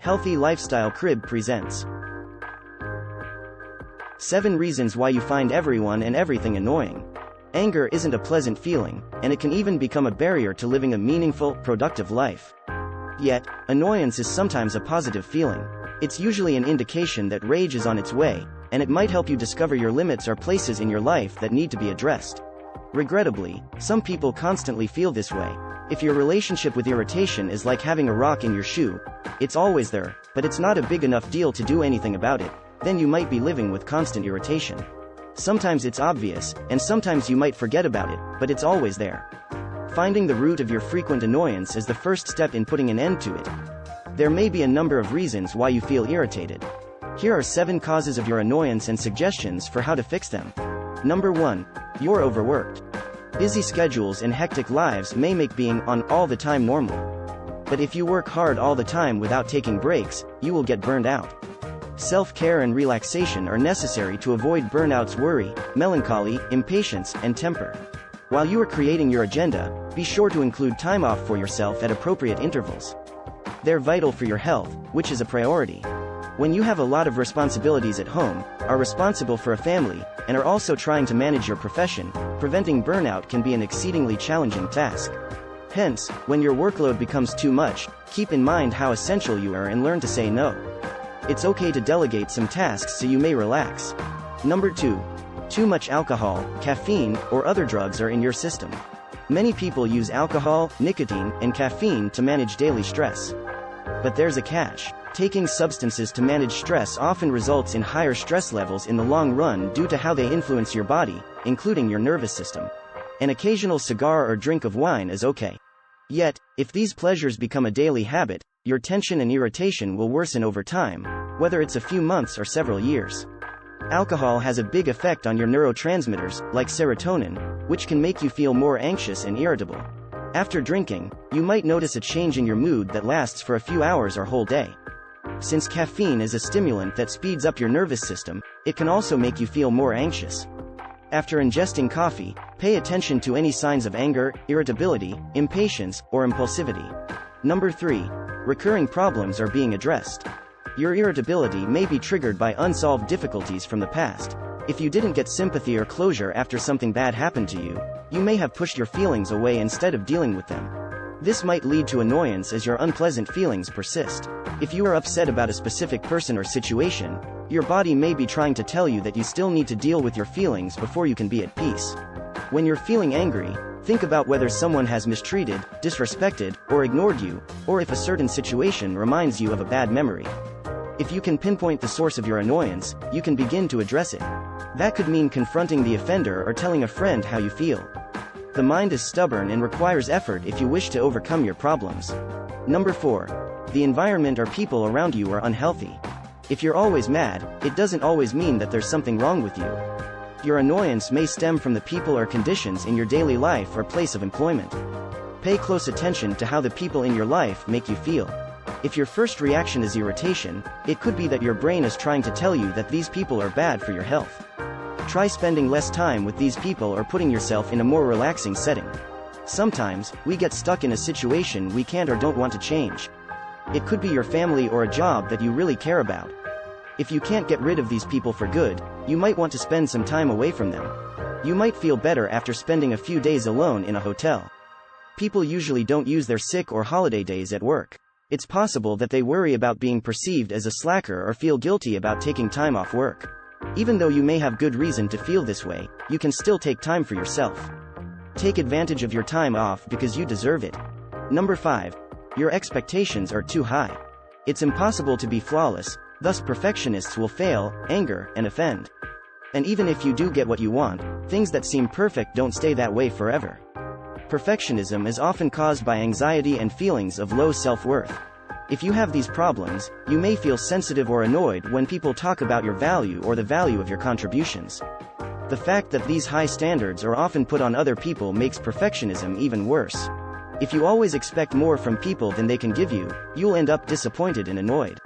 Healthy Lifestyle Crib presents 7 reasons why you find everyone and everything annoying. Anger isn't a pleasant feeling, and it can even become a barrier to living a meaningful, productive life. Yet, annoyance is sometimes a positive feeling. It's usually an indication that rage is on its way, and it might help you discover your limits or places in your life that need to be addressed. Regrettably, some people constantly feel this way. If your relationship with irritation is like having a rock in your shoe, it's always there, but it's not a big enough deal to do anything about it, then you might be living with constant irritation. Sometimes it's obvious, and sometimes you might forget about it, but it's always there. Finding the root of your frequent annoyance is the first step in putting an end to it. There may be a number of reasons why you feel irritated. Here are 7 causes of your annoyance and suggestions for how to fix them. Number 1. You're overworked. Busy schedules and hectic lives may make being on all the time normal. But if you work hard all the time without taking breaks, you will get burned out. Self-care and relaxation are necessary to avoid burnout's worry, melancholy, impatience, and temper. While you are creating your agenda, be sure to include time off for yourself at appropriate intervals. They're vital for your health, which is a priority. When you have a lot of responsibilities at home, are responsible for a family, and are also trying to manage your profession, preventing burnout can be an exceedingly challenging task. Hence, when your workload becomes too much, keep in mind how essential you are and learn to say no. It's okay to delegate some tasks so you may relax. Number 2. Too much alcohol, caffeine, or other drugs are in your system. Many people use alcohol, nicotine, and caffeine to manage daily stress. But there's a catch. Taking substances to manage stress often results in higher stress levels in the long run due to how they influence your body, including your nervous system. An occasional cigar or drink of wine is okay. Yet, if these pleasures become a daily habit, your tension and irritation will worsen over time, whether it's a few months or several years. Alcohol has a big effect on your neurotransmitters, like serotonin, which can make you feel more anxious and irritable. After drinking, you might notice a change in your mood that lasts for a few hours or whole day. Since caffeine is a stimulant that speeds up your nervous system, it can also make you feel more anxious. After ingesting coffee, pay attention to any signs of anger, irritability, impatience, or impulsivity. Number 3. Recurring problems are being addressed. Your irritability may be triggered by unsolved difficulties from the past. If you didn't get sympathy or closure after something bad happened to you, you may have pushed your feelings away instead of dealing with them. This might lead to annoyance as your unpleasant feelings persist. If you are upset about a specific person or situation, your body may be trying to tell you that you still need to deal with your feelings before you can be at peace. When you're feeling angry, think about whether someone has mistreated, disrespected, or ignored you, or if a certain situation reminds you of a bad memory. If you can pinpoint the source of your annoyance, you can begin to address it. That could mean confronting the offender or telling a friend how you feel. The mind is stubborn and requires effort if you wish to overcome your problems. Number 4. The environment or people around you are unhealthy. If you're always mad, it doesn't always mean that there's something wrong with you. Your annoyance may stem from the people or conditions in your daily life or place of employment. Pay close attention to how the people in your life make you feel. If your first reaction is irritation, it could be that your brain is trying to tell you that these people are bad for your health. Try spending less time with these people or putting yourself in a more relaxing setting. Sometimes, we get stuck in a situation we can't or don't want to change. It could be your family or a job that you really care about. If you can't get rid of these people for good, you might want to spend some time away from them. You might feel better after spending a few days alone in a hotel. People usually don't use their sick or holiday days at work. It's possible that they worry about being perceived as a slacker or feel guilty about taking time off work. Even though you may have good reason to feel this way, you can still take time for yourself. Take advantage of your time off because you deserve it. Number 5. Your expectations are too high. It's impossible to be flawless, thus perfectionists will fail, anger, and offend. And even if you do get what you want, things that seem perfect don't stay that way forever. Perfectionism is often caused by anxiety and feelings of low self-worth. If you have these problems, you may feel sensitive or annoyed when people talk about your value or the value of your contributions. The fact that these high standards are often put on other people makes perfectionism even worse. If you always expect more from people than they can give you, you'll end up disappointed and annoyed.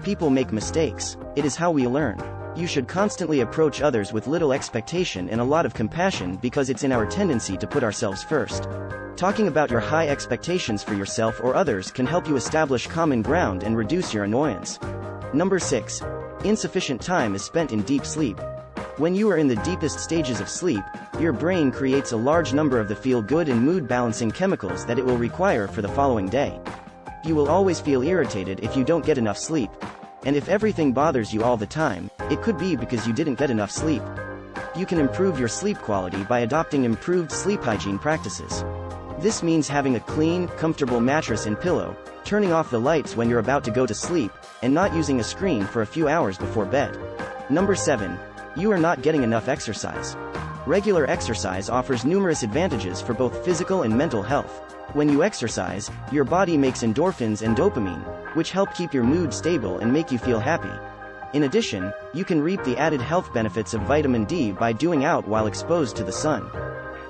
People make mistakes. It is how we learn. You should constantly approach others with little expectation and a lot of compassion because it's in our tendency to put ourselves first. Talking about your high expectations for yourself or others can help you establish common ground and reduce your annoyance. Number 6. Insufficient time is spent in deep sleep. When you are in the deepest stages of sleep, your brain creates a large number of the feel-good and mood-balancing chemicals that it will require for the following day. You will always feel irritated if you don't get enough sleep. And if everything bothers you all the time, it could be because you didn't get enough sleep. You can improve your sleep quality by adopting improved sleep hygiene practices. This means having a clean, comfortable mattress and pillow, turning off the lights when you're about to go to sleep, and not using a screen for a few hours before bed. Number 7. You are not getting enough exercise. Regular exercise offers numerous advantages for both physical and mental health. When you exercise, your body makes endorphins and dopamine, which help keep your mood stable and make you feel happy. In addition, you can reap the added health benefits of vitamin D by doing out while exposed to the sun.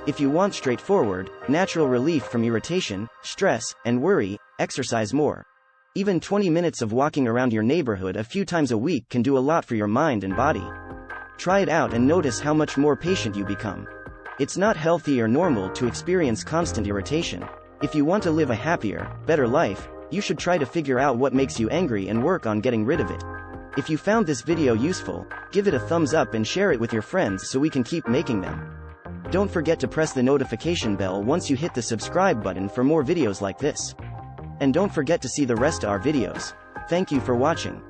If you want straightforward, natural relief from irritation, stress, and worry, exercise more. Even 20 minutes of walking around your neighborhood a few times a week can do a lot for your mind and body. Try it out and notice how much more patient you become. It's not healthy or normal to experience constant irritation. If you want to live a happier, better life, you should try to figure out what makes you angry and work on getting rid of it. If you found this video useful, give it a thumbs up and share it with your friends so we can keep making them. Don't forget to press the notification bell once you hit the subscribe button for more videos like this. And don't forget to see the rest of our videos. Thank you for watching.